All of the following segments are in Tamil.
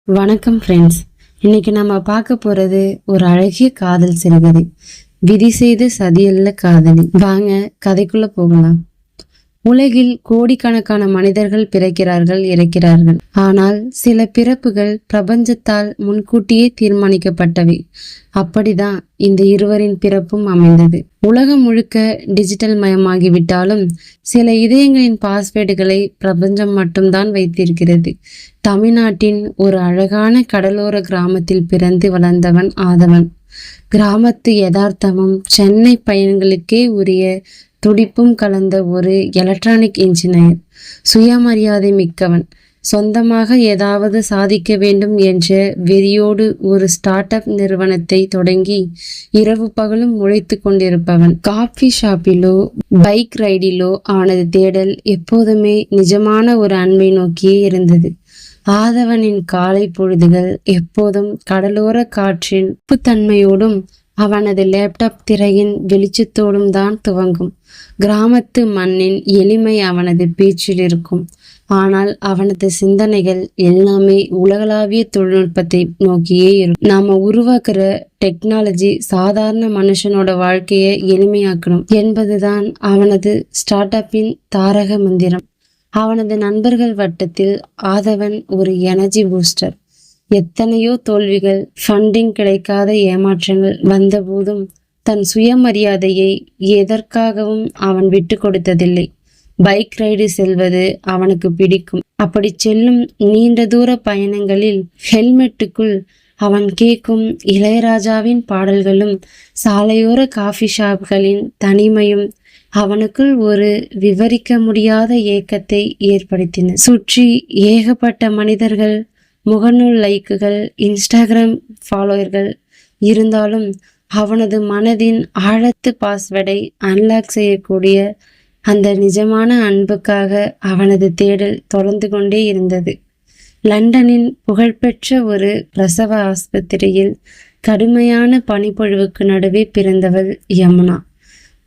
வணக்கம் ஃப்ரெண்ட்ஸ். இன்னைக்கு நம்ம பார்க்க போறது ஒரு அழகிய காதல் சிறுகதை. விதி செய்த சதியல்ல காதலி. வாங்க கதைக்குள்ள போகலாம். உலகில் கோடிக்கணக்கான மனிதர்கள் பிறக்கிறார்கள், இறக்கிறார்கள். ஆனால் சில பிறப்புகள் பிரபஞ்சத்தால் முன்கூட்டியே தீர்மானிக்கப்பட்டவை. அப்படிதான் இந்த இருவரின் பிறப்பும் அமைந்தது. உலகம் முழுக்க டிஜிட்டல் மயமாகிவிட்டாலும் சில இதயங்களின் பாஸ்வேர்டுகளை பிரபஞ்சம் மட்டும்தான் வைத்திருக்கிறது. தமிழ்நாட்டின் ஒரு அழகான கடலோர கிராமத்தில் பிறந்து வளர்ந்தவன் ஆதவன். கிராமத்து யதார்த்தமும் சென்னை பயணங்களுக்கே உரிய துடிப்பும் கலந்த ஒரு எலக்ட்ரானிக் இன்ஜினியர். சுயமரியாதை மிக்கவன். சொந்தமாக ஏதாவது சாதிக்க வேண்டும் என்ற வெறியோடு ஒரு ஸ்டார்ட் அப் நிறுவனத்தை தொடங்கி இரவு பகலும் உழைத்து கொண்டிருப்பவன். காஃபி ஷாப்பிலோ பைக் ரைடிலோ அவனது தேடல் எப்போதுமே நிஜமான ஒரு அன்பை நோக்கியே இருந்தது. ஆதவனின் காலை பொழுதுகள் எப்போதும் கடலோர காற்றின் உப்புத்தன்மையோடும் அவனது லேப்டாப் திரையின் வெளிச்சத்தோடும் தான் துவங்கும். கிராமத்து மண்ணின் எளிமை அவனது பேச்சில் இருக்கும். ஆனால் அவனது சிந்தனைகள் எல்லாமே உலகளாவிய தொழில்நுட்பத்தை நோக்கியே இருக்கும். நாம உருவாக்குற டெக்னாலஜி சாதாரண மனுஷனோட வாழ்க்கையை எளிமையாக்கணும் என்பதுதான் அவனது ஸ்டார்ட் அப்பின் தாரக மந்திரம். அவனது நண்பர்கள் வட்டத்தில் ஆதவன் ஒரு எனர்ஜி பூஸ்டர். எத்தனையோ தோல்விகள், ஃபண்டிங் கிடைக்காத ஏமாற்றங்கள் வந்தபோதும் தன் சுயமரியாதையை எதற்காகவும் அவன் விட்டு கொடுத்ததில்லை. பைக் ரைடு செல்வது அவனுக்கு பிடிக்கும். அப்படி செல்லும் நீண்ட தூர பயணங்களில் ஹெல்மெட்டுக்குள் அவன் கேட்கும் இளையராஜாவின் பாடல்களும் சாலையோர காஃபி ஷாப்களின் தனிமையும் அவனுக்குள் ஒரு விவரிக்க முடியாத ஏக்கத்தை ஏற்படுத்தின. சுற்றி ஏகப்பட்ட மனிதர்கள், முகநூல் லைக்குகள், இன்ஸ்டாகிராம் ஃபாலோவர்கள் இருந்தாலும் அவனது மனதின் ஆழத்து பாஸ்வேர்டை அன்லாக் செய்யக்கூடிய அந்த நிஜமான அன்புக்காக அவனது தேடல் தொடர்ந்து கொண்டே இருந்தது. லண்டனின் புகழ்பெற்ற ஒரு பிரசவ ஆஸ்பத்திரியில் கடுமையான பனிப்பொழிவுக்கு நடுவே பிறந்தவள் யமுனா.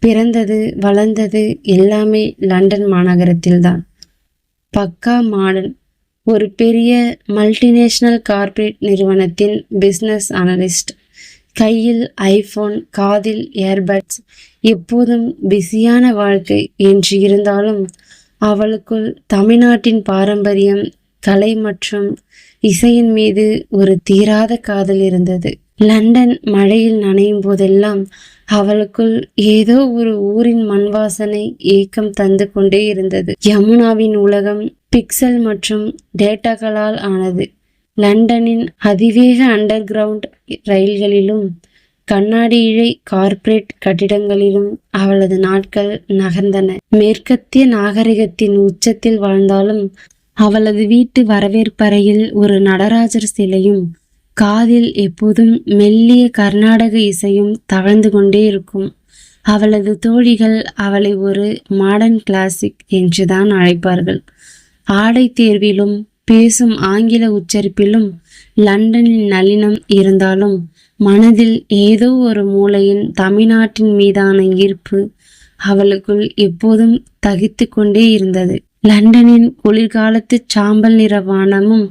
பிறந்தது வளர்ந்தது எல்லாமே லண்டன் மாநகரத்தில்தான். பக்கா மாடர்ன். ஒரு பெரிய மல்டிநேஷனல் கார்ப்பரேட் நிறுவனத்தின் பிஸ்னஸ் அனலிஸ்ட். கையில் ஐஃபோன், காதில் ஏர்பட்ஸ். எப்போதும் பிஸியான வாழ்க்கை என்று இருந்தாலும் அவளுக்குள் தமிழ்நாட்டின் பாரம்பரியம், கலை மற்றும் இசையின் மீது ஒரு தீராத காதல் இருந்தது. லண்டன் மழையில் நனையும் போதெல்லாம் அவளுக்குள் ஏதோ ஒரு ஊரின் மண் வாசனை ஏக்கம் தந்து கொண்டே இருந்தது. யமுனாவின் உலகம் பிக்சல் மற்றும் டேட்டாக்களால் ஆனது. லண்டனின் அதிவேக அண்டர் கிரவுண்ட் ரயில்களிலும் கண்ணாடி இழை கார்ப்பரேட் கட்டிடங்களிலும் அவளது நாட்கள் நகர்ந்தன. மேற்கத்திய நாகரிகத்தின் உச்சத்தில் வாழ்ந்தாலும் அவளது வீட்டு வரவேற்பறையில் ஒரு நடராஜர் சிலையும் காதில் எப்போதும் மெல்லிய கர்நாடக இசையும் தவழ்ந்து கொண்டே இருக்கும். அவளது தோழிகள் அவளை ஒரு மாடர்ன் கிளாசிக் என்றுதான் அழைப்பார்கள். ஆடை தேர்விலும் பேசும் ஆங்கில உச்சரிப்பிலும் லண்டனின் நளினம் இருந்தாலும் மனதில் ஏதோ ஒரு மூலையின் தமிழ்நாட்டின் மீதான ஈர்ப்பு அவளுக்குள் எப்போதும் தகித்து கொண்டே இருந்தது. லண்டனின் குளிர்காலத்து சாம்பல் நிற வானமும்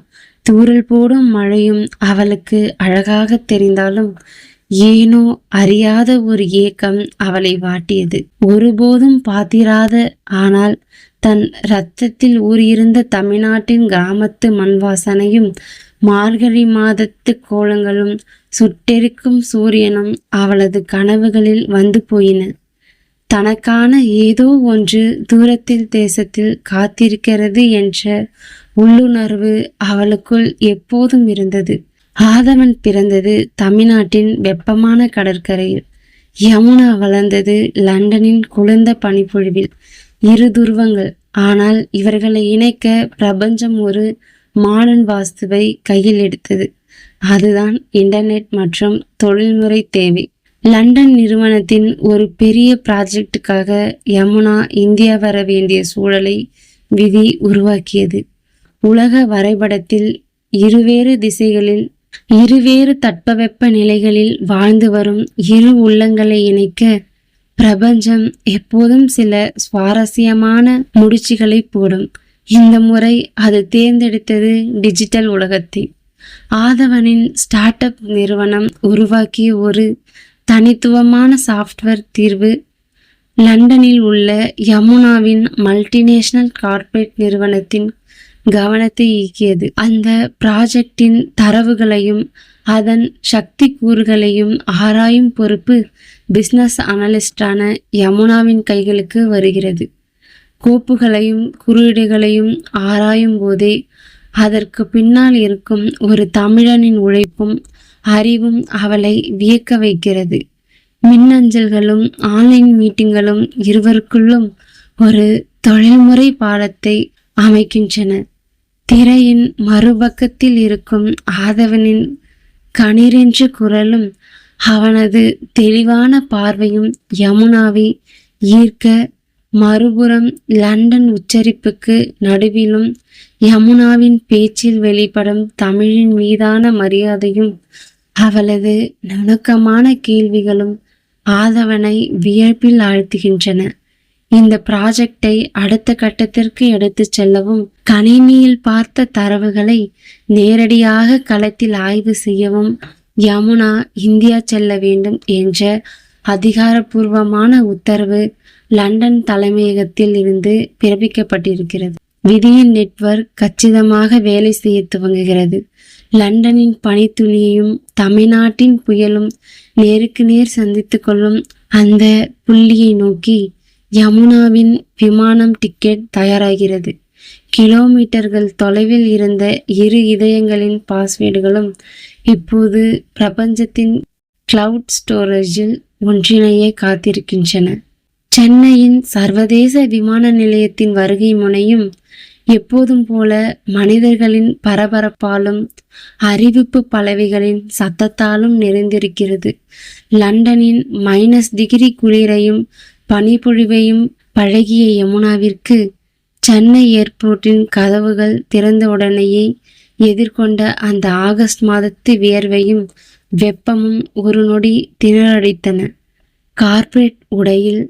தூறல் போடும் மழையும் அவளுக்கு அழகாக தெரிந்தாலும் ஏனோ அறியாத ஒரு ஏக்கம் அவளை வாட்டியது. ஒருபோதும் பாத்திராத ஆனால் தன் இரத்தத்தில் ஊறியிருந்த தமிழ்நாட்டின் கிராமத்து மண் வாசனையும் மார்கழி மாதத்து கோலங்களும் சுட்டெரிக்கும் சூரியனும் அவளது கனவுகளில் வந்து போயின. தனக்கான ஏதோ ஒன்று தூரத்தில் தேசத்தில் காத்திருக்கிறது என்ற உள்ளுணர்வு அவளுக்குள் எப்போதும் இருந்தது. ஆதவன் பிறந்தது தமிழ்நாட்டின் வெப்பமான கடற்கரையில். யமுனா வளர்ந்தது லண்டனின் குளிர்ந்த பனிப்பொழிவில். இரு துருவங்கள். ஆனால் இவர்களை இணைக்க பிரபஞ்சம் ஒரு மாடர்ன் வாஸ்துவை கையில் எடுத்தது. அதுதான் இன்டர்நெட் மற்றும் தொழில்முறை தேவை. லண்டன் நிறுவனத்தின் ஒரு பெரிய ப்ராஜெக்டுக்காக யமுனா இந்தியா வர வேண்டிய சூழலை விதி உருவாக்கியது. உலக வரைபடத்தில் இருவேறு திசைகளில் இருவேறு தட்பவெப்ப நிலைகளில் வாழ்ந்து வரும் இரு உள்ளங்களை இணைக்க பிரபஞ்சம் எப்போதும் சில சுவாரஸ்யமான முடிச்சுகளை போடும். இந்த முறை அது தேர்ந்தெடுத்தது டிஜிட்டல் உலகத்தை. ஆதவனின் ஸ்டார்ட் அப் நிறுவனம் உருவாக்கிய ஒரு தனித்துவமான சாஃப்ட்வேர் தீர்வு லண்டனில் உள்ள யமுனாவின் மல்டிநேஷனல் கார்ப்பரேட் நிறுவனத்தின் கவனத்தை ஈர்க்கியது. அந்த ப்ராஜெக்டின் தரவுகளையும் அதன் சக்தி கூறுகளையும் ஆராயும் பொறுப்பு பிசினஸ் அனலிஸ்டான யமுனாவின் கைகளுக்கு வருகிறது. கோப்புகளையும் குறியீடுகளையும் ஆராயும் போதே அதற்கு பின்னால் இருக்கும் ஒரு தமிழனின் உழைப்பும் அறிவும் அவளை வியக்க வைக்கிறது. மின்னஞ்சல்களும் ஆன்லைன் மீட்டிங்களும் இருவருக்குள்ளும் ஒரு தொழில்முறை பாலத்தை அமைக்கின்றன. திரையின் மறுபக்கத்தில் இருக்கும் ஆதவனின் கணீரென்ற குரலும் அவனது தெளிவான பார்வையும் யமுனாவை ஈர்க்க, மறுபுறம் லண்டன் உச்சரிப்புக்கு நடுவிலும் யமுனாவின் பேச்சில் வெளிப்படும் தமிழின் மீதான மரியாதையும் அவளது நுணுக்கமான கேள்விகளும் ஆதவனை வியப்பில் ஆழ்த்துகின்றன. இந்த ப்ராஜெக்டை அடுத்த கட்டத்திற்கு எடுத்துச் செல்லவும், கணினியில் பார்த்த தரவுகளை நேரடியாக களத்தில் ஆய்வு செய்யவும் யமுனா இந்தியா செல்ல வேண்டும் என்ற அதிகாரப்பூர்வமான உத்தரவு லண்டன் தலைமையகத்தில் இருந்து பிறப்பிக்கப்பட்டிருக்கிறது. விதியின் நெட்வொர்க் கச்சிதமாக வேலை செய்ய துவங்குகிறது. லண்டனின் பனித்துளியையும் தமிழ்நாட்டின் புயலும் நேருக்கு நேர் சந்தித்து கொள்ளும் அந்த புள்ளியை நோக்கி யமுனாவின் விமானம் டிக்கெட் தயாராகிறது. கிலோமீட்டர்கள் தொலைவில் இருந்த இரு இதயங்களின் பாஸ்வேர்டுகளும் இப்போது பிரபஞ்சத்தின் கிளவுட் ஸ்டோரேஜில் ஒன்றிணைய காத்திருக்கின்றன. சென்னையின் சர்வதேச விமான நிலையத்தின் வருகை முனையும் எப்போதும் போல மனிதர்களின் பரபரப்பாலும் அறிவிப்பு பலகைகளின் சத்தத்தாலும் நிறைந்திருக்கிறது. லண்டனின் -டிகிரி குளிரையும் பனிப்பொழிவையும் பழகிய யமுனாவிற்கு சென்னை ஏர்போர்ட்டின் கதவுகள் திறந்தவுடனேயே எதிர்கொண்ட அந்த ஆகஸ்ட் மாதத்து வியர்வையும் வெப்பமும் ஒரு நொடி திணறடித்தன. கார்ப்பரேட் உடையில்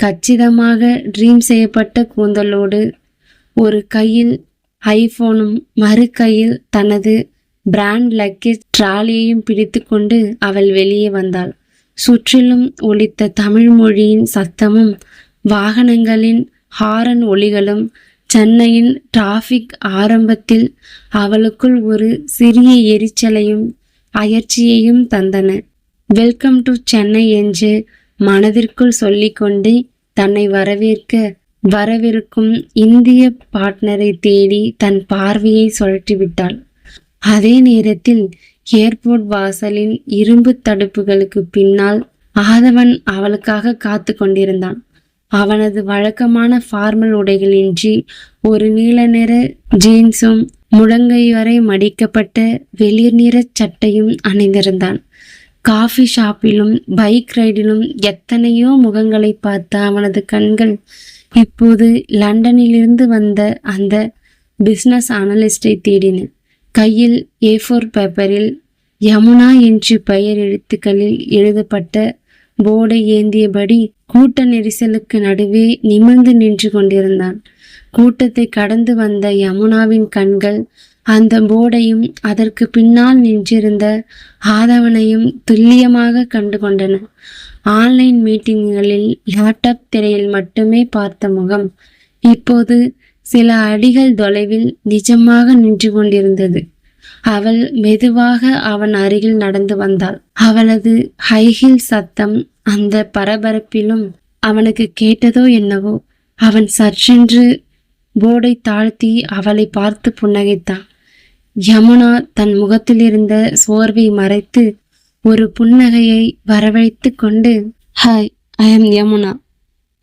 கச்சிதமாக ட்ரீம் செய்யப்பட்ட கூந்தலோடு ஒரு கையில் ஐபோனும் மறு கையில் தனது பிராண்ட் லக்கேஜ் ட்ராலியையும் பிடித்து கொண்டு அவள் வெளியே வந்தாள். சுற்றிலும் ஒலித்த தமிழ் மொழியின் சத்தமும் வாகனங்களின் ஹாரன் ஒலிகளும் சென்னையின் டிராஃபிக் ஆரம்பத்தில் அவளுக்குள் ஒரு சிறிய எரிச்சலையும் அயற்சியையும் தந்தன. வெல்கம் டு சென்னை என்று மனதிற்குள் சொல்லிக்கொண்டு தன்னை வரவிருக்கும் இந்திய பார்ட்னரை தேடி தன் பார்வையை சுழற்றிவிட்டாள். அதே நேரத்தில் ஏர்போர்ட் வாசலின் இரும்பு தடுப்புகளுக்கு பின்னால் ஆதவன் அவளுக்காக காத்து கொண்டிருந்தான். அவனது வழக்கமான ஃபார்மல் உடைகளின்றி ஒரு நீல நிற ஜீன்ஸும் முழங்கை வரை மடிக்கப்பட்ட வெளிர் நிற சட்டையும் அணிந்திருந்தான். காஃபி ஷாப்பிலும் பைக் ரைடிலும் எத்தனையோ முகங்களை பார்த்த அவனது கண்கள் இப்போது லண்டனிலிருந்து வந்த அந்த பிசினஸ் அனலிஸ்டை தேடின. கையில் A4 பேப்பரில் யமுனா என்று பெயர் எழுத்துக்களில் எழுதப்பட்ட போர்டை ஏந்தியபடி கூட்ட நெரிசலுக்கு நடுவே நிமிர்ந்து நின்று கொண்டிருந்தான். கூட்டத்தை கடந்து வந்த யமுனாவின் கண்கள் அந்த போர்டையும் அதற்கு பின்னால் நின்றிருந்த ஆதவனையும் துல்லியமாக கண்டு கொண்டன. ஆன்லைன் மீட்டிங்குகளில் லேப்டாப் திரையில் மட்டுமே பார்த்த முகம் இப்போது சில அடிகள் தொலைவில் நிஜமாக நின்று கொண்டிருந்தது. அவள் மெதுவாக அவன் அருகில் நடந்து வந்தாள். அவளது ஹைஹில் சத்தம் அந்த பரபரப்பிலும் அவனுக்கு கேட்டதோ என்னவோ. அவன் சற்றென்று போர்டை தாழ்த்தி அவளை பார்த்து புன்னகைத்தான். யமுனா தன் முகத்திலிருந்த சோர்வை மறைத்து ஒரு புன்னகையை வரவழைத்து கொண்டு, ஹாய், ஐ எம் யமுனா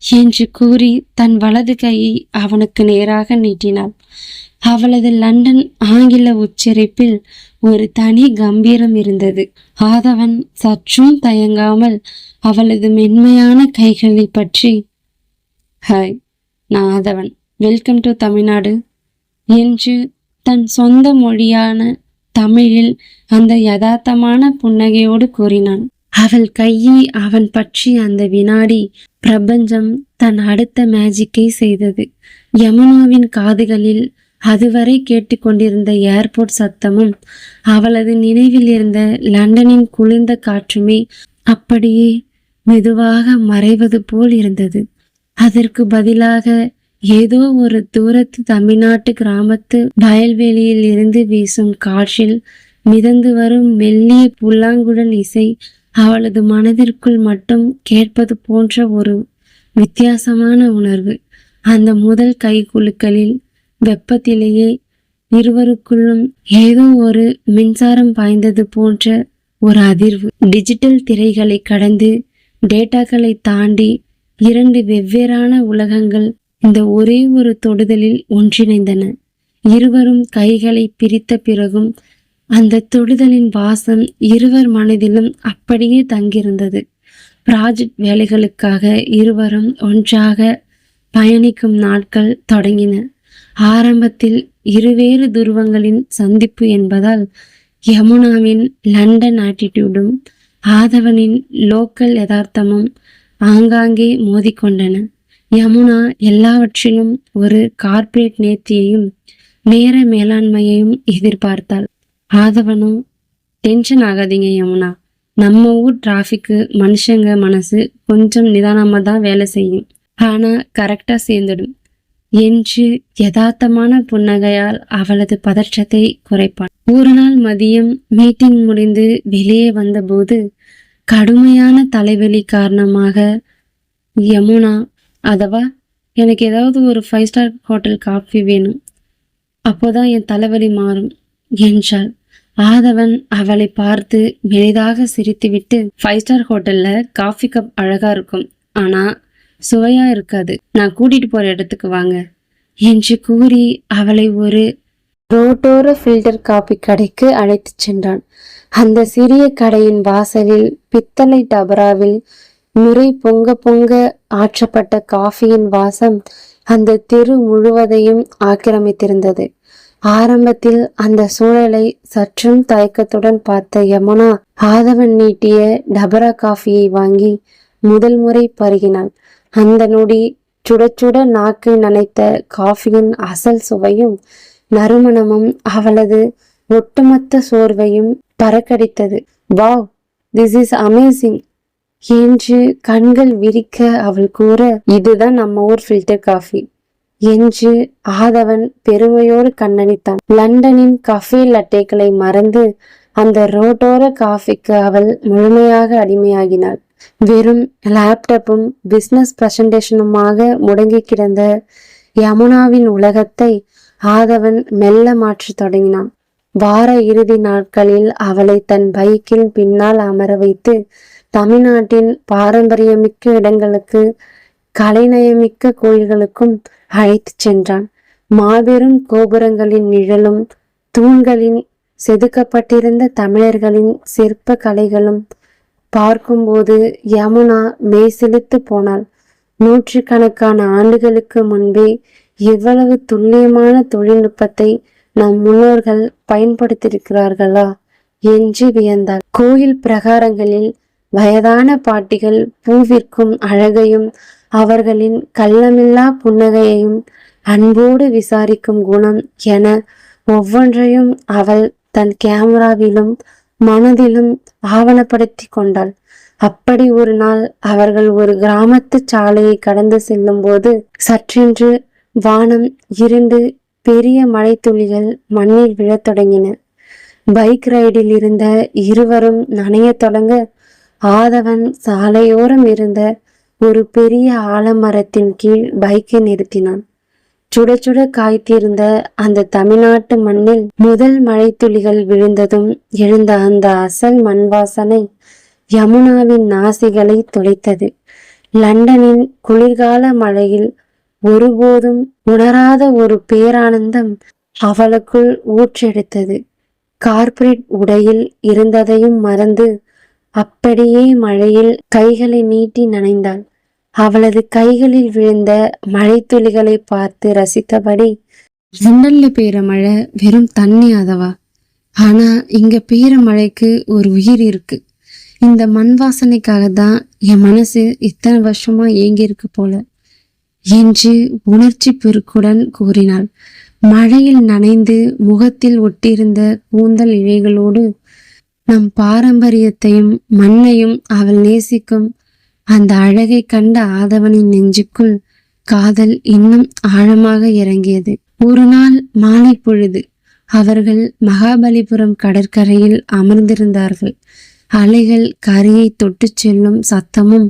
என்று கூறி தன் வலது கையை அவனுக்கு நேராக நீட்டினாள். அவளது லண்டன் ஆங்கில உச்சரிப்பில் ஒரு தனி கம்பீரம் இருந்தது. ஆதவன் சற்றும் தயங்காமல் அவளது மென்மையான கைகளை பற்றி, ஹாய், நான் ஆதவன், வெல்கம் டு தமிழ்நாடு என்று தன் சொந்த மொழியான தமிழில் அந்த யதார்த்தமான புன்னகையோடு கூறினான். அவள் கையை அவன் பற்றி அந்த வினாடி பிரபஞ்சம் தன் அடுத்த மேஜிக்கை செய்தது. யமுனாவின் காதுகளில் அதுவரை கேட்டுக்கொண்டிருந்த ஏர்போர்ட் சத்தமும் அவளது நினைவில் இருந்த லண்டனின் குளிர்ந்த காற்றுமே அப்படியே மெதுவாக மறைவது போல் இருந்தது. அதற்கு பதிலாக ஏதோ ஒரு தூரத்து தமிழ்நாட்டு கிராமத்து வயல்வெளியில் இருந்து வீசும் காற்றில் மிதந்து வரும் மெல்லிய புல்லாங்குழல் இசை அவளது மனதிற்குள் மட்டும் கேட்பது போன்ற ஒரு வித்தியாசமான உணர்வு. அந்த முதல் கைகுலுக்களில் வெப்பத்திலேயே இருவருக்குள்ளும் ஏதோ ஒரு மின்சாரம் பாய்ந்தது போன்ற ஒரு அதிர்வு. டிஜிட்டல் திரைகளை கடந்து டேட்டாக்களை தாண்டி இரண்டு வெவ்வேறான உலகங்கள் இந்த ஒரே ஒரு தொடுதலில் ஒன்றிணைந்தன. இருவரும் கைகளை பிரித்த பிறகும் அந்த தொடுதலின் வாசம் இருவர் மனதிலும் அப்படியே தங்கியிருந்தது. ப்ராஜெக்ட் வேலைகளுக்காக இருவரும் ஒன்றாக பயணிக்கும் நாட்கள் தொடங்கின. ஆரம்பத்தில் இருவேறு துருவங்களின் சந்திப்பு என்பதால் யமுனாவின் லண்டன் ஆட்டிடியூடும் ஆதவனின் லோக்கல் யதார்த்தமும் ஆங்காங்கே மோதிக்கொண்டன. யமுனா எல்லாவற்றிலும் ஒரு கார்ப்பரேட் நேர்த்தியையும் நேர மேலாண்மையையும் எதிர்பார்த்தாள். ஆதவனும், டென்ஷன் ஆகாதீங்க யமுனா, நம்ம ஊர் டிராஃபிக்கு மனுஷங்க மனசு கொஞ்சம் நிதானமாக தான் வேலை செய்யும், ஆனால் கரெக்டாக சேர்ந்துடும் என்று யதார்த்தமான புன்னகையால் அவளது பதற்றத்தை குறைப்பான். ஒரு நாள் மதியம் மீட்டிங் முடிந்து வெளியே வந்தபோது கடுமையான தலைவலி காரணமாக யமுனா, அதவா எனக்கு ஏதாவது ஒரு 5 ஸ்டார் ஹோட்டல் காஃபி வேணும், அப்போதான் என் தலைவலி மாறும் என்றாள். ஆதவன் அவளை பார்த்து மெலிதாக சிரித்துவிட்டு, 5 ஸ்டார் ஹோட்டல்ல காஃபி கப் அழகா இருக்கும், ஆனா சுவையா இருக்காது, நான் கூட்டிட்டு போற இடத்துக்கு வாங்க என்று கூறி அவளை ஒரு ரோட்டோர ஃபில்டர் காபி கடைக்கு அழைத்து சென்றான். அந்த சிறிய கடையின் வாசலில் பித்தளை டபராவில் நுரை பொங்க பொங்க ஆற்றப்பட்ட காஃபியின் வாசம் அந்த தெரு முழுவதையும் ஆக்கிரமித்திருந்தது. ஆரம்பத்தில் அந்த சூழலை சற்றும் தயக்கத்துடன் பார்த்த யமுனா ஆதவன் நீட்டிய டபரா காஃபியை வாங்கி முதல் முறை பருகினாள். அந்த நொடி சுட சுட நாக்கு நனைத்த காஃபியின் அசல் சுவையும் நறுமணமும் அவளது ஒட்டுமொத்த சோர்வையும் பறக்கடித்தது. வாவ், திஸ் இஸ் அமேசிங் என்று கண்கள் விரிக்க அவள் கூற, இதுதான் நம்ம ஊர் ஃபில்டர் காஃபி என்று ஆதவன் பெருமையோடு கண்ணடித்தான். லண்டனின் கஃபே லட்டேக்களை மறந்து அந்த ரோட்டோர காஃபிக்கு அவள் முழுமையாக அடிமையாகினாள். வெறும் லேப்டாப்பும் பிசினஸ் பிரசன்டேஷனுமாக முடங்கி கிடந்த யமுனாவின் உலகத்தை ஆதவன் மெல்ல மாற்ற தொடங்கினான். வார இறுதி நாட்களில் அவளை தன் பைக்கில் பின்னால் அமர வைத்து தமிழ்நாட்டின் பாரம்பரியமிக்க இடங்களுக்கு, கலைநயமிக்க கோயில்களுக்கும் அழைத்து சென்றான். மாபெரும் கோபுரங்களின் நிழலும் தூண்களின் செதுக்கப்பட்டிருந்த தமிழர்களின் சிற்ப கலைகளும் பார்க்கும்போது யமுனா மெய்சிலித்து போனாள். நூற்றுக்கணக்கான ஆண்டுகளுக்கு முன்பே இவ்வளவு துல்லியமான தொழில்நுட்பத்தை நம் முன்னோர்கள் பயன்படுத்தியிருக்கிறார்களா என்று வியந்தாள். கோயில் பிரகாரங்களில் வயதான பாட்டிகள் பூவிற்கும் அழகையும் அவர்களின் கள்ளமில்லா புன்னகையையும் அன்போடு விசாரிக்கும் குணம் என ஒவ்வொன்றையும் அவள் தன் கேமராவிலும் மனதிலும் ஆவணப்படுத்தி கொண்டாள். அப்படி ஒரு நாள் அவர்கள் ஒரு கிராமத்து சாலையை கடந்து செல்லும் போது சற்றென்று வானம் இருண்டு பெரிய மழை துளிகள் மண்ணில் விழத் தொடங்கின. பைக் ரைடில் இருந்த இருவரும் நனைய தொடங்க ஆதவன் சாலையோரம் இருந்த ஒரு பெரிய ஆலமரத்தின் கீழ் பைக்கை நிறுத்தினான். சுட சுட காய்த்திருந்த அந்த தமிழ்நாட்டு மண்ணில் முதல் மழை துளிகள் விழுந்ததும் எழுந்த அந்த அசல் மண் வாசனை யமுனாவின் நாசிகளை துளைத்தது. லண்டனின் குளிர்கால மழையில் ஒருபோதும் உணராத ஒரு பேரானந்தம் அவளுக்குள் ஊற்றெடுத்தது. கார்ப்பரேட் உடையில் இருந்ததையும் மறந்து அப்படியே மழையில் கைகளை நீட்டி நனைந்தாள். அவளது கைகளில் விழுந்த மழை துளிகளை பார்த்து ரசித்தபடி, லண்டன்ல பெய்கிற மழை வெறும் தண்ணி அதவா, ஆனா இங்க பெய்கிற மழைக்கு ஒரு உயிர் இருக்கு. இந்த மண் வாசனைக்காக தான் என் மனசு இத்தனை வருஷமா ஏங்கியிருக்கு போல என்று உணர்ச்சி பெருக்குடன் கூறினாள். மழையில் நனைந்து முகத்தில் ஒட்டியிருந்த கூந்தல் இழைகளோடு நம் பாரம்பரியத்தையும் மண்ணையும் அவள் நேசிக்கும் அந்த அழகை கண்ட ஆதவனின் நெஞ்சுக்குள் காதல் இன்னும் ஆழமாக இறங்கியது. ஒரு நாள் மாலை பொழுது அவர்கள் மகாபலிபுரம் கடற்கரையில் அமர்ந்திருந்தார்கள். அலைகள் கரையை தொட்டு செல்லும் சத்தமும்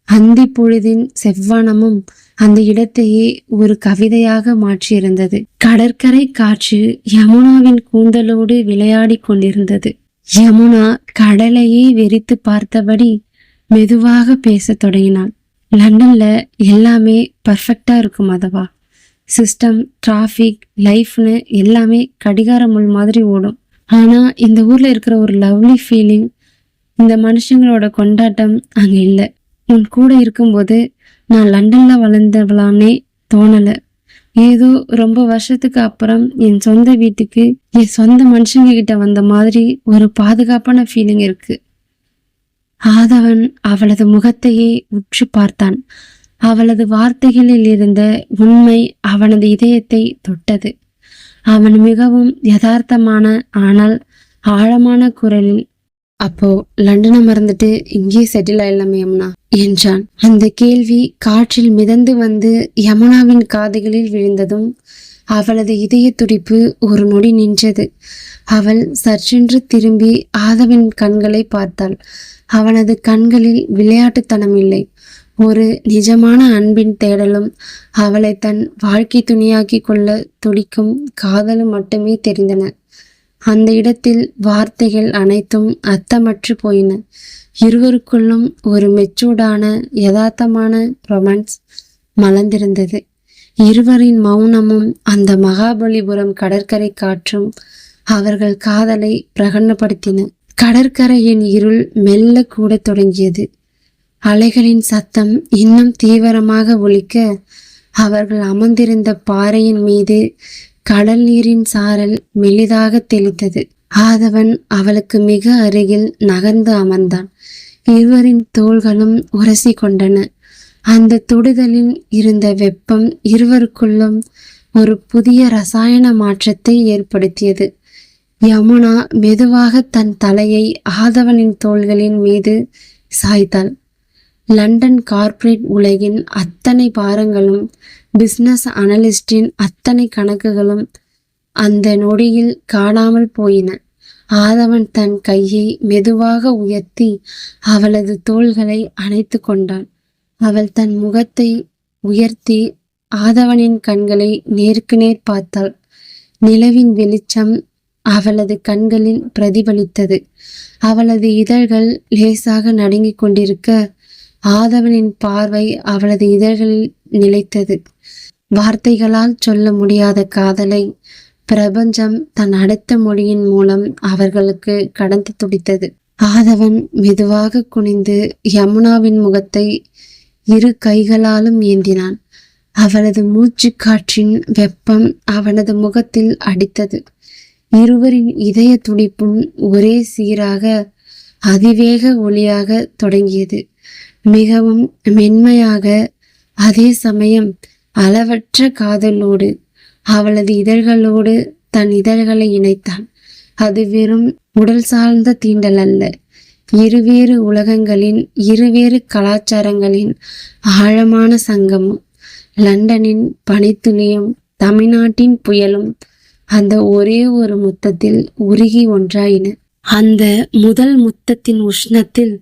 அந்தி பொழுதின் செவ்வானமும் அந்த இடத்தையே ஒரு கவிதையாக மாற்றியிருந்தது. கடற்கரை காற்று யமுனாவின் கூந்தலோடு விளையாடி கொண்டிருந்தது. யமுனா கடலையே வெறித்து பார்த்தபடி மெதுவாக பேசத் தொடங்கினாள். லண்டன்ல எல்லாமே பர்ஃபெக்டா இருக்கும் மாதவா. சிஸ்டம், டிராஃபிக், லைஃப்னு எல்லாமே கடிகார முள் மாதிரி ஓடும். ஆனா இந்த ஊர்ல இருக்கிற ஒரு லவ்லி ஃபீலிங், இந்த மனுஷங்களோட கொண்டாட்டம் அங்க இல்லை. உன் கூட இருக்கும்போது நான் லண்டன்ல வளர்ந்தவளானே தோணல. ஏதோ ரொம்ப வருஷத்துக்கு அப்புறம் என் சொந்த வீட்டுக்கு என் சொந்த மனுஷங்க கிட்ட வந்த மாதிரி ஒரு பாதுகாப்பான ஃபீலிங் இருக்கு. ஆதவன் அவளது முகத்தையே உற்று பார்த்தான். அவளது வார்த்தைகளில் இருந்த உண்மை அவனது இதயத்தை தொட்டது. அவன் மிகவும் யதார்த்தமான ஆனால் ஆழமான குரலில், அப்போ லண்டனை மறந்துட்டு இங்கே செட்டில் ஆயிடலாமே யமுனா என்றான். அந்த கேள்வி காற்றில் மிதந்து வந்து யமுனாவின் காதுகளில் விழுந்ததும் அவளது இதய துடிப்பு ஒரு நொடி நின்றது. அவள் சற்றென்று திரும்பி ஆதவன் கண்களை பார்த்தாள். அவனது கண்களில் விளையாட்டுத்தனம் இல்லை, ஒரு நிஜமான அன்பின் தேடலும் அவளை தன் வாழ்க்கை துணியாக்கி கொள்ள துடிக்கும் காதலும் மட்டுமே தெரிந்தன. அந்த இடத்தில் வார்த்தைகள் அனைத்தும் அர்த்தமற்று போயின. இருவருக்குள்ளும் ஒரு மெச்சூர்டான யதார்த்தமான ரொமான்ஸ் மலர்ந்திருந்தது. இருவரின் மௌனமும் அந்த மகாபலிபுரம் கடற்கரை காற்றும் அவர்கள் காதலை பிரகடனப்படுத்தின. கடற்கரையின் இருள் மெல்ல கூட தொடங்கியது. அலைகளின் சத்தம் இன்னும் தீவிரமாக ஒலிக்க அவர்கள் அமர்ந்திருந்த பாறையின் மீது கடல் நீரின் சாரல் மெலிதாக தெளித்தது. ஆதவன் அவளுக்கு மிக அருகில் நகர்ந்து அமர்ந்தான். இருவரின் தோள்களும் உரசி கொண்டன. அந்த தொடுதலில் இருந்த வெப்பம் இருவருக்குள்ளும் ஒரு புதிய ரசாயன மாற்றத்தை ஏற்படுத்தியது. யமுனா மெதுவாக தன் தலையை ஆதவனின் தோள்களின் மீது சாய்த்தாள். லண்டன் கார்ப்பரேட் உலகின் அத்தனை பாரங்களும் பிசினஸ் அனலிஸ்டின் அத்தனை கணக்குகளும் அந்த நொடியில் காணாமல் போயின. ஆதவன் தன் கையை மெதுவாக உயர்த்தி அவளது தோள்களை அணைத்து கொண்டான். அவள் தன் முகத்தை உயர்த்தி ஆதவனின் கண்களை நேருக்கு நேர் பார்த்தாள். நிலவின் வெளிச்சம் அவளது கண்களில் பிரதிபலித்தது. அவளது இதழ்கள் லேசாக நடுங்கிக் கொண்டிருக்க ஆதவனின் பார்வை அவளது இதழ்களில் நிலைத்தது. வார்த்தைகளால் சொல்ல முடியாத காதலை பிரபஞ்சம் தன் அடுத்த மொழியின் மூலம் அவர்களுக்கு கடந்து துடித்தது. ஆதவன் மெதுவாக குனிந்து யமுனாவின் முகத்தை இரு கைகளாலும் ஏந்தினான். அவளது மூச்சு காற்றின் வெப்பம் அவனது முகத்தில் அடித்தது. இருவரின் இதய துடிப்பும் ஒரே சீராக அதிவேக ஒளியாக தொடங்கியது. மிகவும் மென்மையாக, அதே சமயம் அளவற்ற காதலோடு அவளது இதழ்களோடு தன் இதழ்களை இணைத்தான். அது வெறும் உடல் சார்ந்த தீண்டல் அல்ல, இருவேறு உலகங்களின் இருவேறு கலாச்சாரங்களின் ஆழமான சங்கமம். லண்டனின் பனித்துளியும் தமிழ்நாட்டின் புயலும் அந்த ஒரே ஒரு முத்தத்தில் உருகி ஒன்றாயின. அந்த முதல் முத்தத்தின் உஷ்ணத்தில்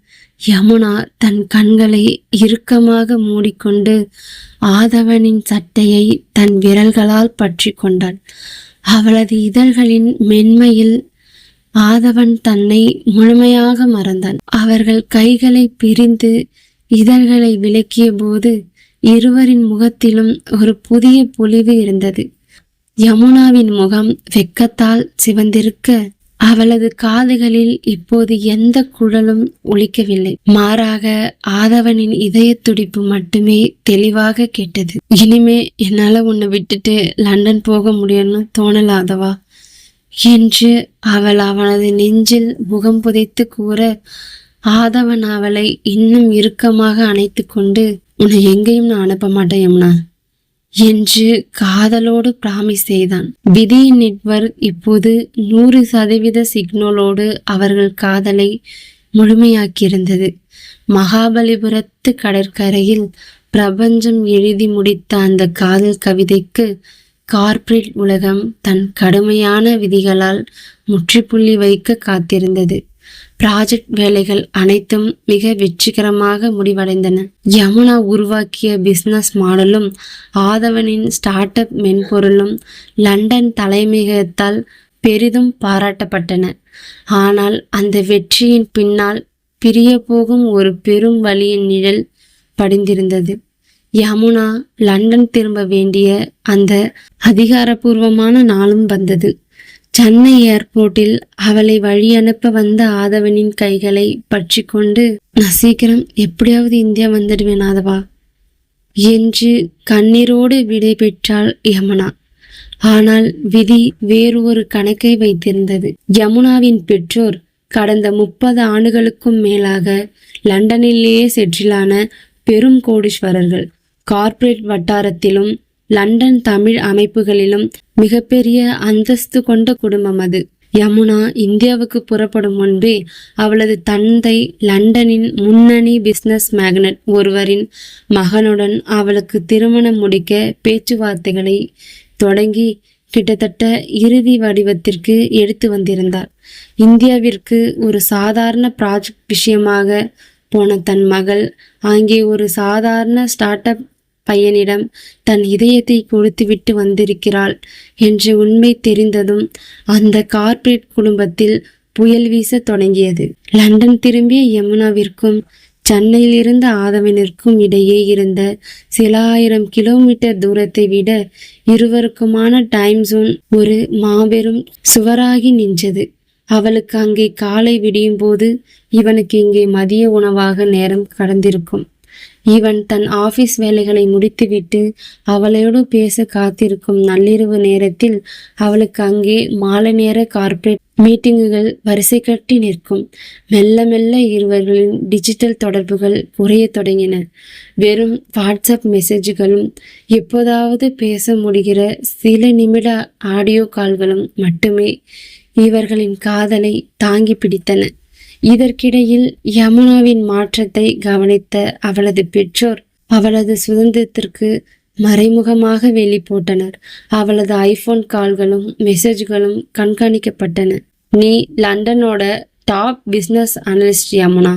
யமுனா தன் கண்களை இறுக்கமாக மூடிக்கொண்டு ஆதவனின் சட்டையை தன் விரல்களால் பற்றி கொண்டாள். அவளது இதழ்களின் மென்மையில் ஆதவன் தன்னை முழுமையாக மறந்தான். அவர்கள் கைகளை பிரிந்து இதழ்களை விலக்கிய போது இருவரின் முகத்திலும் ஒரு புதிய பொலிவு இருந்தது. யமுனாவின் முகம் வெட்கத்தால் சிவந்திருக்க அவளது காதுகளில் இப்போது எந்த குழலும் ஒலிக்கவில்லை. மாறாக ஆதவனின் இதய துடிப்பு மட்டுமே தெளிவாக கேட்டது. இனிமே என்னால உன்னை விட்டுட்டு லண்டன் போக முடியும்னு தோணலாதவா என்று அவள் அவனது நெஞ்சில் முகம் புதைத்து கூற, ஆதவன் அவளை இன்னும் இறுக்கமாக அணைத்து கொண்டு, உன்னை எங்கேயும் நான் அனுப்ப மாட்டேன் யமுனா. என்று காதலோடு பிராமிஸ் செய்தான். விதியின் நெட்வொர்க் இப்போது 100% சிக்னலோடு அவர்கள் காதலை முழுமையாக்கியிருந்தது. மகாபலிபுரத்து கடற்கரையில் பிரபஞ்சம் எழுதி முடித்த அந்த காதல் கவிதைக்கு கார்ப்பரேட் உலகம் தன் கடுமையான விதிகளால் முற்றுப்புள்ளி வைக்க காத்திருந்தது. ப்ராஜெக்ட் வேலைகள் அனைத்தும் மிக வெற்றிகரமாக முடிவடைந்தன. யமுனா உருவாக்கிய பிசினஸ் மாடலும் ஆதவனின் ஸ்டார்ட் அப் மென்பொருளும் லண்டன் தலைமையகத்தால் பெரிதும் பாராட்டப்பட்டன. ஆனால் அந்த வெற்றியின் பின்னால் பிரிய போகும் ஒரு பெரும் வலியின் நிழல் படிந்திருந்தது. யமுனா லண்டன் திரும்ப வேண்டிய அந்த அதிகாரப்பூர்வமான நாளும் வந்தது. சென்னை ஏர்போர்ட்டில் அவளை வழி அனுப்ப வந்த ஆதவனின் கைகளை பற்றி கொண்டு, நான் சீக்கிரம் எப்படியாவது இந்தியா வந்துடுவேன் ஆதவா என்று கண்ணீரோடு விடை பெற்றாள் யமுனா. ஆனால் விதி வேறு ஒரு கணக்கை வைத்திருந்தது. யமுனாவின் பெற்றோர் கடந்த 30 ஆண்டுகளுக்கும் மேலாக லண்டனிலேயே செட்டிலான பெரும் கோடீஸ்வரர்கள். கார்ப்பரேட் வட்டாரத்திலும் லண்டன் தமிழ் அமைப்புகளிலும் மிகப்பெரிய அந்தஸ்து கொண்ட குடும்பம் அது. யமுனா இந்தியாவுக்கு புறப்படும் முன்பே அவளது தந்தை லண்டனின் முன்னணி பிசினஸ் மேக்னட் ஒருவரின் மகனுடன் அவளுக்கு திருமணம் முடிக்க பேச்சுவார்த்தைகளை தொடங்கி கிட்டத்தட்ட இறுதி வடிவத்திற்கு எடுத்து வந்திருந்தார். இந்தியாவிற்கு ஒரு சாதாரண ப்ராஜெக்ட் விஷயமாக போன தன் மகள் அங்கே ஒரு சாதாரண ஸ்டார்ட் அப் பையனிடம் தன் இதயத்தை கொடுத்துவிட்டு வந்திருக்கிறாள் என்ற உண்மை தெரிந்ததும் அந்த கார்ப்பரேட் குடும்பத்தில் புயல் வீச தொடங்கியது. லண்டன் திரும்பிய யமுனாவிற்கும் சென்னையில் இருந்த ஆதவனிற்கும் இடையே இருந்த சில 1000 கிலோமீட்டர் தூரத்தை விட இருவருக்குமான டைம் ஜோன் ஒரு மாபெரும் சுவராகி நின்றது. அவளுக்கு அங்கே காலை விடியும் போது இவனுக்கு இங்கே மதிய உணவாக நேரம் கடந்திருக்கும். இவன் தன் ஆபீஸ் வேலைகளை முடித்துவிட்டு அவளோடு பேச காத்திருக்கும் நள்ளிரவு நேரத்தில் அவளுக்கு அங்கே மாலை நேர கார்ப்பரேட் மீட்டிங்குகள் வரிசை கட்டி நிற்கும். மெல்ல மெல்ல இருவர்களின் டிஜிட்டல் தொடர்புகள் குறைய தொடங்கின. வெறும் வாட்ஸ்அப் மெசேஜ்களும் எப்போதாவது பேச முடிகிற சில நிமிட ஆடியோ கால்களும் மட்டுமே இவர்களின் காதலை தாங்கி பிடித்தன. இதற்கிடையில் யமுனாவின் மாற்றத்தை கவனித்த அவளது பெற்றோர் அவளது சுதந்திரத்திற்கு மறைமுகமாக வெளி போட்டனர். அவளது ஐபோன் கால்களும் மெசேஜ்களும் கண்காணிக்கப்பட்டன. நீ லண்டனோட டாப் பிஸ்னஸ் அனலிஸ்ட் யமுனா.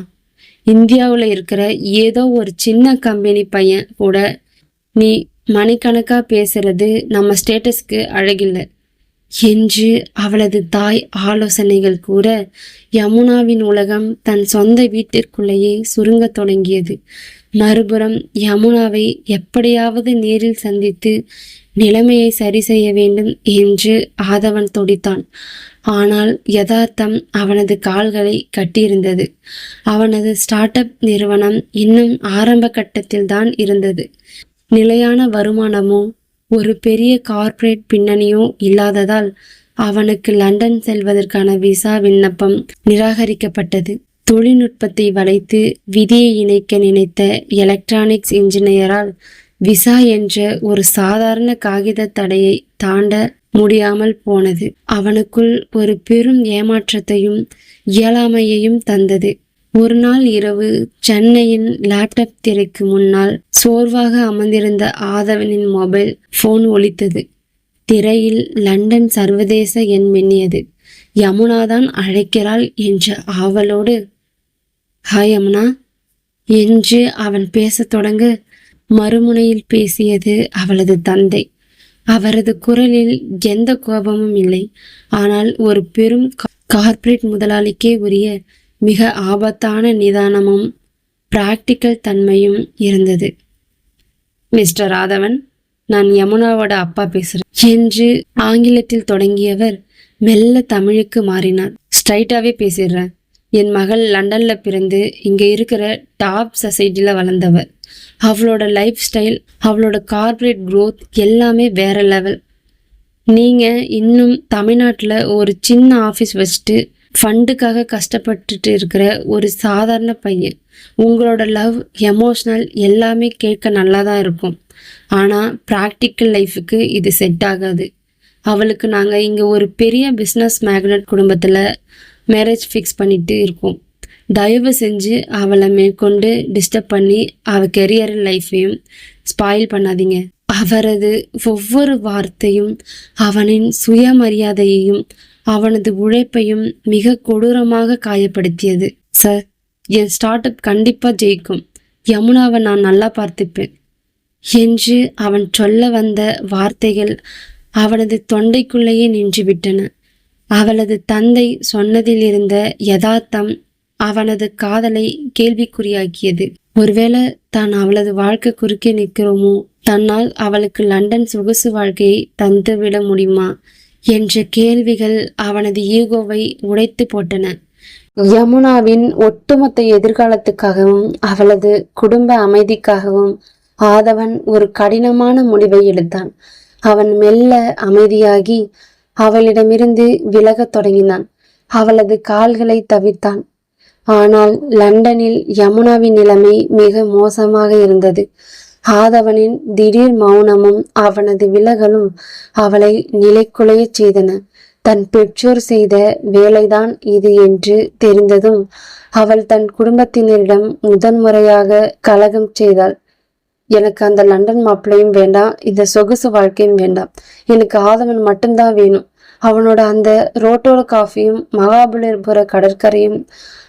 இந்தியாவில் இருக்கிற ஏதோ ஒரு சின்ன கம்பெனி பையன் கூட நீ மணிக்கணக்காக பேசுறது நம்ம ஸ்டேட்டஸ்க்கு அழகில்லை என்று அவளது தாய் ஆலோசனைகள் கூற யமுனாவின் உலகம் தன் சொந்த வீட்டிற்குள்ளேயே சுருங்க தொடங்கியது. மறுபுறம் யமுனாவை எப்படியாவது நேரில் சந்தித்து நிலைமையை சரி செய்ய வேண்டும் என்று ஆதவன் துடித்தான். ஆனால் யதார்த்தம் அவனது கால்களை கட்டியிருந்தது. அவனது ஸ்டார்ட் அப் நிறுவனம் இன்னும் ஆரம்ப கட்டத்தில் தான் இருந்தது. நிலையான வருமானமோ ஒரு பெரிய கார்ப்பரேட் பின்னணியோ இல்லாததால் அவனுக்கு லண்டன் செல்வதற்கான விசா விண்ணப்பம் நிராகரிக்கப்பட்டது. தொழில்நுட்பத்தை வளைத்து விதியை இணைக்க நினைத்த எலக்ட்ரானிக்ஸ் இன்ஜினியரால் விசா என்ற ஒரு சாதாரண காகித தடையை தாண்ட முடியாமல் போனது. அவனுக்குள் ஒரு பெரும் ஏமாற்றத்தையும் இயலாமையையும் தந்தது. ஒரு நாள் இரவு சென்னையின் லேப்டாப் திரைக்கு முன்னால் சோர்வாக அமர்ந்திருந்த ஆதவனின் மொபைல் போன் ஒலித்தது. திரையில் லண்டன் சர்வதேச எண் மின்னியது. யமுனாதான் அழைக்கிறாள் என்ற ஆவலோடு, ஹாய் யமுனா என்று அவன் பேசத் தொடங்க மறுமுனையில் பேசியது அவளது தந்தை. அவரது குரலில் எந்த கோபமும் இல்லை. ஆனால் ஒரு பெரும் கார்ப்பரேட் முதலாளிக்கே உரிய மிக ஆபத்தான நிதானமும் பிராக்டிக்கல் தன்மையும் இருந்தது. மிஸ்டர் ஆதவன், நான் யமுனாவோட அப்பா பேசுறேன் என்று ஆங்கிலத்தில் தொடங்கியவர் மெல்ல தமிழுக்கு மாறினார். ஸ்ட்ரைட்டாவே பேசிடுறேன். என் மகள் லண்டன்ல பிறந்து இங்க இருக்கிற டாப் சொசைட்டில வளர்ந்தவர். அவளோட லைஃப் ஸ்டைல், அவளோட கார்ப்பரேட் க்ரோத் எல்லாமே வேற லெவல். நீங்க இன்னும் தமிழ்நாட்டில் ஒரு சின்ன ஆஃபீஸ் வச்சுட்டு ஃபண்டுக்காக கஷ்டப்பட்டுட்டு இருக்கிற ஒரு சாதாரண பையன். உங்களோட லவ், எமோஷ்னல் எல்லாமே கேட்க நல்லா தான் இருக்கும். ஆனால் ப்ராக்டிக்கல் லைஃபுக்கு இது செட் ஆகாது. அவளுக்கு நாங்கள் இங்கே ஒரு பெரிய பிஸ்னஸ் மேக்னட் குடும்பத்தில் மேரேஜ் ஃபிக்ஸ் பண்ணிட்டு இருக்கோம். தயவு செஞ்சு அவளை மேற்கொண்டு டிஸ்டர்ப் பண்ணி அவள் கெரியர் லைஃப்பையும் ஸ்பாயில் பண்ணாதீங்க. அவரது ஒவ்வொரு வார்த்தையும் அவனின் சுயமரியாதையையும் அவனது உழைப்பையும் மிக கொடூரமாக காயப்படுத்தியது. சார், என் ஸ்டார்ட் அப் கண்டிப்பாக ஜெயிக்கும். யமுனாவை நான் நல்லா பார்த்துப்பேன் என்று அவன் சொல்ல வந்த வார்த்தைகள் அவனது தொண்டைக்குள்ளேயே நின்றுவிட்டன. அவளது தந்தை சொன்னதில் இருந்த யதார்த்தம் அவனது காதலை கேள்விக்குறியாக்கியது. ஒருவேளை தான் அவளது வாழ்க்கை குறுக்கே நிற்கிறோமோ, தன்னால் அவளுக்கு லண்டன் சொகுசு வாழ்க்கையை தந்துவிட முடியுமா என்ற கேள்விகள் அவனது ஈகோவை உடைத்து போட்டன. யமுனாவின் ஒட்டுமொத்த எதிர்காலத்துக்காகவும் அவளது குடும்ப அமைதிக்காகவும் ஆதவன் ஒரு கடினமான முடிவை எடுத்தான். அவன் மெல்ல அமைதியாகி அவளிடமிருந்து விலகத் தொடங்கினான். அவளது கால்களை தவிர்த்தான். ஆனால் லண்டனில் யமுனாவின் நிலைமை மிக மோசமாக இருந்தது. ஆதவனின் திடீர் மௌனமும் அவனது விலகலும் அவளை நிலைக்குலையச் செய்தன. தன் பெற்றோர் செய்த வேலைதான் இது என்று தெரிந்ததும் அவள் தன் குடும்பத்தினரிடம் முதன்முறையாக கலகம் செய்தாள். எனக்கு அந்த லண்டன் மாப்பிள்ளையும் வேண்டாம், இந்த சொகுசு வாழ்க்கையும் வேண்டாம். எனக்கு ஆதவன் மட்டும்தான் வேணும். அவனோட அந்த ரோட்டோட காஃபியும் மகாபலிபுர கடற்கரையும்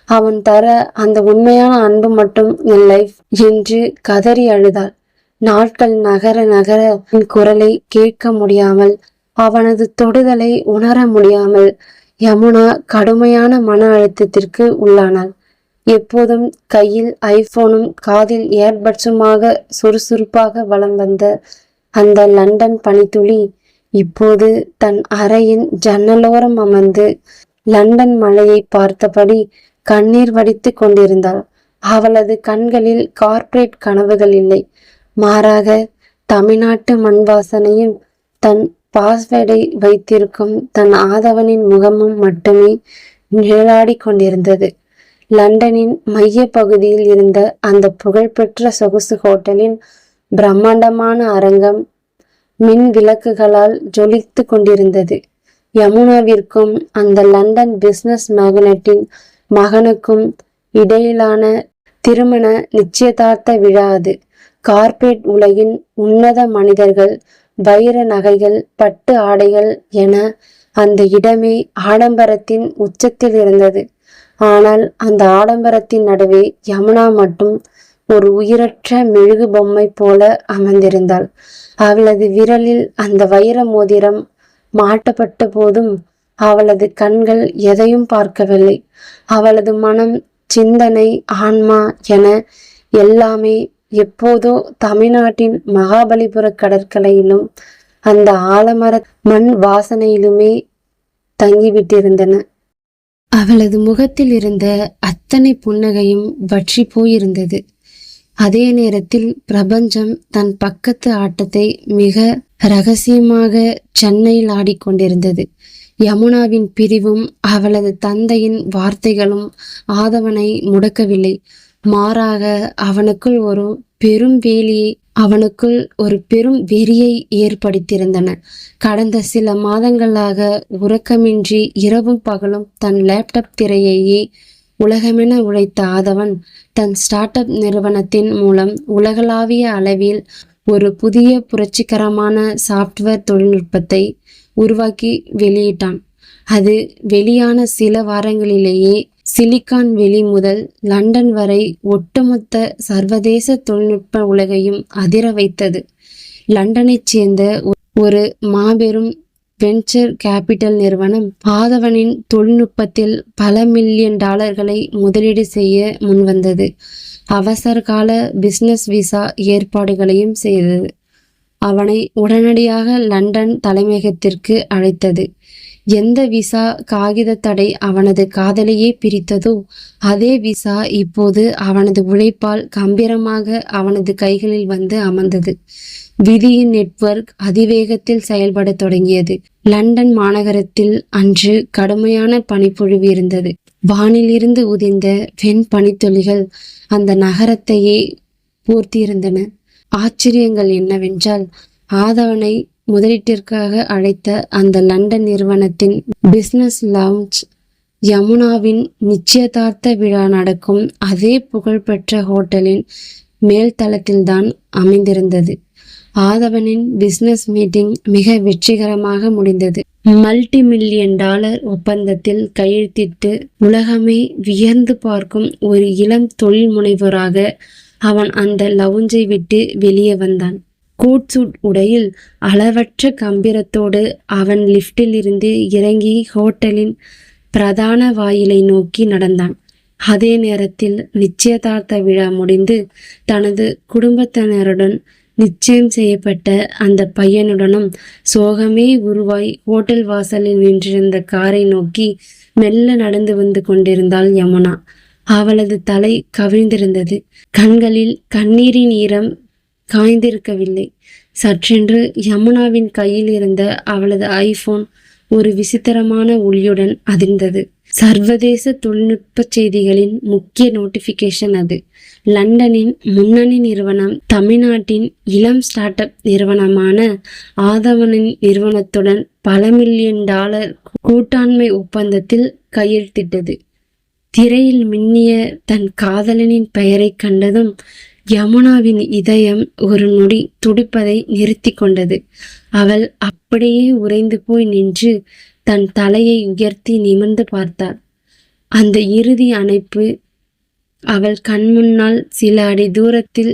அவன் தர அந்த உண்மையான அன்பு மட்டும் என் லைஃப் என்று கதறி அழுதாள். நாட்கள் நகர நகர என் குரலை கேட்க முடியாமல், அவனது தொடுதலை உணர முடியாமல் யமுனா கடுமையான மன அழுத்தத்திற்கு உள்ளானாள். எப்போதும் கையில் ஐபோனும் காதில் ஏர்பட்ஸுமாக சுறுசுறுப்பாக வலம் வந்த அந்த லண்டன் பனித்துளி இப்போது தன் அறையின் ஜன்னலோரம் அமர்ந்து லண்டன் மலையை பார்த்தபடி கண்ணீர் வடித்து கொண்டிருந்தாள். அவளது கண்களில் கார்ப்பரேட் கனவுகள் இல்லை, மாறாக தமிழ்நாட்டு மண் வாசனையும் தன் பாஸ்வேர்டை வைத்திருக்கும் தன் ஆதவனின் முகமும் மட்டுமே நிழலாடி கொண்டிருந்தது. லண்டனின் மைய பகுதியில் இருந்த அந்த புகழ்பெற்ற சொகுசு ஹோட்டலின் பிரம்மாண்டமான அரங்கம் மின் விளக்குகளால் ஜொலித்து கொண்டிருந்தது. யமுனாவிற்கும் அந்த லண்டன் பிசினஸ் மேக்னட்டின் மகனுக்கும் இடையிலான திருமண நிச்சயதார்த்த விழா அது. கார்ப்பரேட் உலகின் உன்னத மனிதர்கள், வைர நகைகள், பட்டு ஆடைகள் என அந்த இடமே ஆடம்பரத்தின் உச்சத்தில் இருந்தது. ஆனால் அந்த ஆடம்பரத்தின் நடுவே யமுனா மட்டும் ஒரு உயிரற்ற மெழுகு பொம்மை போல அமர்ந்திருந்தாள். அவளது விரலில் அந்த வைர மோதிரம் மாட்டப்பட்ட போதும் அவளது கண்கள் எதையும் பார்க்கவில்லை. அவளது மனம், சிந்தனை, ஆன்மா என எல்லாமே எப்போதோ தமிழ்நாட்டின் மகாபலிபுர கடற்கரையிலும் அந்த ஆலமர மண் வாசனையிலுமே தங்கிவிட்டிருந்தன. அவளது முகத்தில் இருந்த அத்தனை புன்னகையும் வற்றி போயிருந்தது. அதே நேரத்தில் பிரபஞ்சம் தன் பக்கத்து ஆட்டத்தை மிக இரகசியமாக சென்னையில் ஆடிக்கொண்டிருந்தது. யமுனாவின் பிரிவும் அவளது தந்தையின் வார்த்தைகளும் ஆதவனை முடக்கவில்லை. மாறாக அவனுக்குள் ஒரு பெரும் வெறியை ஏற்படுத்தியிருந்தன. கடந்த சில மாதங்களாக உறக்கமின்றி இரவும் பகலும் தன் லேப்டாப் திரையையே உலகமென உழைத்த ஆதவன் தன் ஸ்டார்ட் அப் நிறுவனத்தின் மூலம் உலகளாவிய அளவில் ஒரு புதிய புரட்சிகரமான சாஃப்ட்வேர் தொழில்நுட்பத்தை உருவாக்கி வெளியிட்டான். அது வெளியான சில வாரங்களிலேயே சிலிகான் வெளி முதல் லண்டன் வரை ஒட்டுமொத்த சர்வதேச தொழில்நுட்ப உலகையும் அதிர வைத்தது. லண்டனைச் சேர்ந்த ஒரு மாபெரும் வெஞ்சர் கேபிட்டல் நிறுவனம் ஆதவனின் தொழில்நுட்பத்தில் பல மில்லியன் டாலர்களை முதலீடு செய்ய முன்வந்தது. அவசர கால பிசினஸ் விசா ஏற்பாடுகளையும் செய்தது. அவனை உடனடியாக லண்டன் தலைமையகத்திற்கு அழைத்தது. எந்த விசா காகித தடை அவனது காதலையே பிரித்ததோ அதே விசா இப்போது அவனது உழைப்பால் கம்பீரமாக அவனது கைகளில் வந்து அமர்ந்தது. விதியின் நெட்வொர்க் அதிவேகத்தில் செயல்பட தொடங்கியது. லண்டன் மாநகரத்தில் அன்று கடுமையான பனிப்பொழிவு இருந்தது. வானிலிருந்து உதிர்ந்த வெண் பனித்துளிகள் அந்த நகரத்தையே பூர்த்தியிருந்தன. ஆச்சரியங்கள் என்னவென்றால், ஆதவனை முதலீட்டிற்காக அழைத்த அந்த லண்டன் நிறுவனத்தின் பிசினஸ் லவுஞ்ச் யமுனாவின் நிச்சயதார்த்த விழா நடக்கும் அதே புகழ்பெற்ற ஹோட்டலின் மேல்தளத்தில்தான் அமைந்திருந்தது. ஆதவனின் பிசினஸ் மீட்டிங் மிக வெற்றிகரமாக முடிந்தது. $1 மில்லியன் ஒப்பந்தத்தில் கையெழுத்திட்டு உலகமே வியந்து பார்க்கும் ஒரு இளம் தொழில் முனைவோராக அவன் அந்த லவுஞ்சை விட்டு வெளியே வந்தான். கோட் சூட் உடையில் அளவற்ற கம்பீரத்தோடு அவன் லிப்டில் இருந்து இறங்கி ஹோட்டலின் பிரதான வாயிலை நோக்கி நடந்தான். அதே நேரத்தில் நிச்சயதார்த்த விழா முடிந்து தனது குடும்பத்தினருடன் நிச்சயம் செய்யப்பட்ட அந்த பையனுடனும் சோகமே உருவாய் ஹோட்டல் வாசலில் நின்றிருந்த காரை நோக்கி மெல்ல நடந்து வந்து கொண்டிருந்தாள் யமுனா. அவளது தலை கவிழ்ந்திருந்தது. கண்களில் கண்ணீரின் ஈரம் காய்ந்திருக்கவில்லை. சற்றென்று யமுனாவின் கையில் இருந்த அவளது ஐபோன் ஒரு விசித்திரமான ஒளியுடன் அதிர்ந்தது. சர்வதேச தொழில்நுட்ப செய்திகளின் முக்கிய நோட்டிபிகேஷன் அது. லண்டனின் முன்னணி நிறுவனம் தமிழ்நாட்டின் இளம் ஸ்டார்ட் அப் நிறுவனமான ஆதவனின் நிறுவனத்துடன் $பல மில்லியன் கூட்டாண்மை ஒப்பந்தத்தில் கையெழுத்திட்டது. திரையில் மின்னிய தன் காதலனின் பெயரை கண்டதும் யமுனாவின் இதயம் ஒரு நொடி துடிப்பதை நிறுத்தி கொண்டது. அவள் அப்படியே உறைந்து போய் நின்று தன் தலையை உயர்த்தி நிமிர்ந்து பார்த்தாள். அந்த இறுதி அணைப்பு அவள் கண்முன்னால் சில அடி தூரத்தில்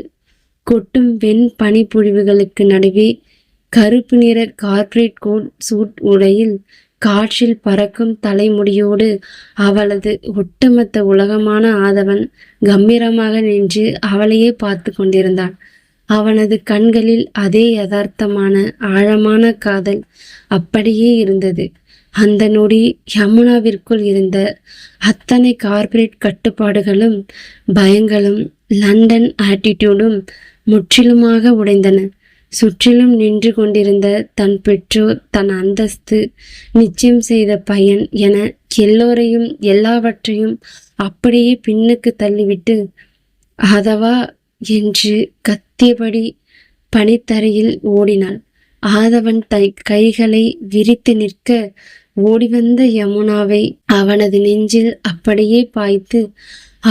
கொட்டும் வெண் பனிப்பொழிவுகளுக்கு நடுவே கருப்பு நிற கார்ப்பரேட் கோட் சூட் உடையில் காற்றில் பறக்கும் தலைமுடியோடு அவளது ஒட்டுமொத்த உலகமான ஆதவன் கம்பீரமாக நின்று அவளையே பார்த்து கொண்டிருந்தான். அவனது கண்களில் அதே யதார்த்தமான ஆழமான காதல் அப்படியே இருந்தது. அந்த நொடி யமுனாவிற்குள் இருந்த அத்தனை கார்ப்பரேட் கட்டுப்பாடுகளும் பயங்களும் லண்டன் ஆட்டிடியூடும் முற்றிலுமாக உடைந்தன. சுற்றிலும் நின்று கொண்டிருந்த தன் பெற்றோர், தன் அந்தஸ்து, நிச்சயம் செய்த பையன் என எல்லோரையும் எல்லாவற்றையும் அப்படியே பின்னுக்கு தள்ளிவிட்டு ஆதவா என்று கத்தியபடி பனித்தரையில் ஓடினாள். ஆதவன் கைகளை விரித்து நிற்க ஓடிவந்த யமுனாவை அவனது நெஞ்சில் அப்படியே பாய்த்து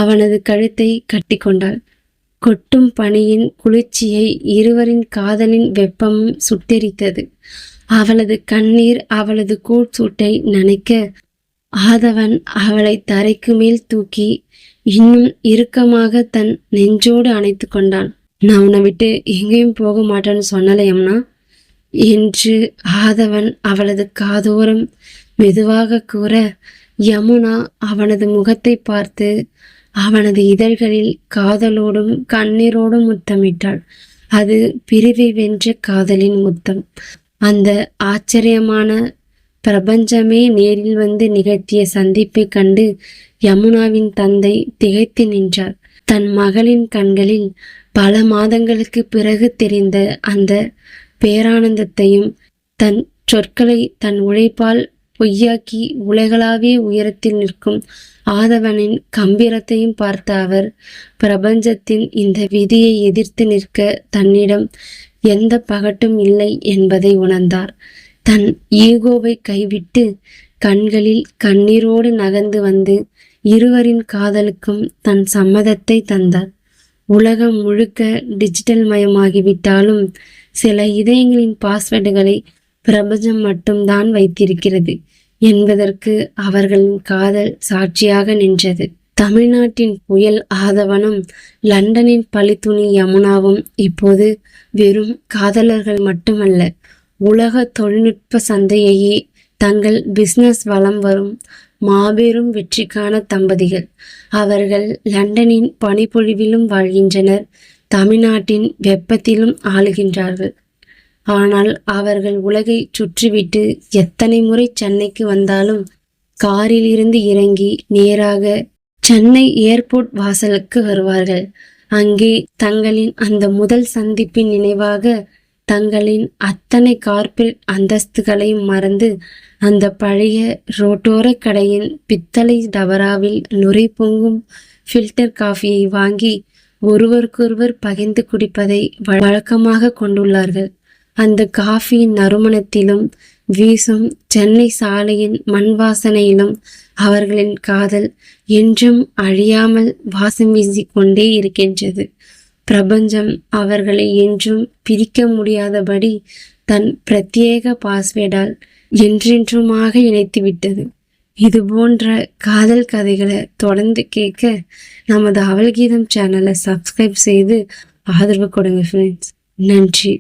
அவனது கழுத்தை கட்டிக்கொண்டாள். கொட்டும் பனியின் குளிர்ச்சியை இருவரின் காதலின் வெப்பமும் சுட்டெரித்தது. அவளது கண்ணீர் அவளது கோட் சூட்டை நனைக்க ஆதவன் அவளை தரைக்கு மேல் தூக்கி இன்னும் இறுக்கமாக தன் நெஞ்சோடு அணைத்து கொண்டான். நான் உன்னை விட்டு எங்கேயும் போக மாட்டேன்னு சொன்னல யமுனா என்று ஆதவன் அவளது காதோரம் மெதுவாக கூற, யமுனா அவனது முகத்தை பார்த்து அவனது இதழ்களில் காதலோடும் கண்ணீரோடும் முத்தமிட்டாள். அது பிரிவை வென்ற காதலின் முத்தம். அந்த ஆச்சரியமான பிரபஞ்சமே நேரில் வந்து நிகழ்த்திய சந்திப்பை கண்டு யமுனாவின் தந்தை திகைத்து நின்றார். தன் மகளின் கண்களில் பல மாதங்களுக்கு பிறகு தெரிந்த அந்த பேரானந்தத்தையும் தன் சொற்களை தன் உழைப்பால் பொய்யாக்கி உலகளாவிய உயரத்தில் நிற்கும் ஆதவனின் கம்பீரத்தையும் பார்த்த அவர் பிரபஞ்சத்தின் இந்த விதியை எதிர்த்து நிற்க தன்னிடம் எந்த பகட்டும் இல்லை என்பதை உணர்ந்தார். தன் ஈகோவை கைவிட்டு கண்களில் கண்ணீரோடு நகர்ந்து வந்து இருவரின் காதலுக்கும் தன் சம்மதத்தை தந்தார். உலகம் முழுக்க டிஜிட்டல் மயமாகிவிட்டாலும் சில இதயங்களின் பாஸ்வேர்டுகளை பிரபஞ்சம் மட்டும்தான் வைத்திருக்கிறது என்பதற்கு அவர்களின் காதல் சாட்சியாக நின்றது. தமிழ்நாட்டின் புயல் ஆதவனும் லண்டனின் பழித்துணி யமுனாவும் இப்போது வெறும் காதலர்கள் மட்டுமல்ல, உலக தொழில்நுட்ப சந்தையையே தங்கள் பிசினஸ் வலம் வரும் மாபெரும் வெற்றிக்கான தம்பதிகள். அவர்கள் லண்டனின் பனிப்பொழிவிலும் வாழ்கின்றனர், தமிழ்நாட்டின் வெப்பத்திலும் ஆளுகின்றார்கள். ஆனால் அவர்கள் உலகை சுற்றிவிட்டு எத்தனை முறை சென்னைக்கு வந்தாலும் காரில் இருந்து இறங்கி நேராக சென்னை ஏர்போர்ட் வாசலுக்கு வருவார்கள். அங்கே தங்களின் அந்த முதல் சந்திப்பின் நினைவாக தங்களின் அத்தனை கார்ப்பரேட் அந்தஸ்துகளையும் மறந்து அந்த பழைய ரோட்டோர கடையின் பித்தளை டபராவில் நுரை பொங்கும் ஃபில்டர் காஃபியை வாங்கி ஒருவருக்கொருவர் பகிர்ந்து குடிப்பதை வழக்கமாக கொண்டுள்ளார்கள். அந்த காஃபியின் நறுமணத்திலும் வீசும் சென்னை சாலையின் மண் வாசனையிலும் அவர்களின் காதல் என்றும் அழியாமல் வாசம் வீசிக்கொண்டே இருக்கின்றது. பிரபஞ்சம் அவர்களை என்றும் பிரிக்க முடியாதபடி தன் பிரத்யேக பாஸ்வேர்டால் என்றென்றுமாக இணைத்துவிட்டது. இது போன்ற காதல் கதைகளை தொடர்ந்து கேட்க நமது அவள் கீதம் சேனலை சப்ஸ்கிரைப் செய்து ஆதரவு கொடுங்க ஃப்ரெண்ட்ஸ். நன்றி.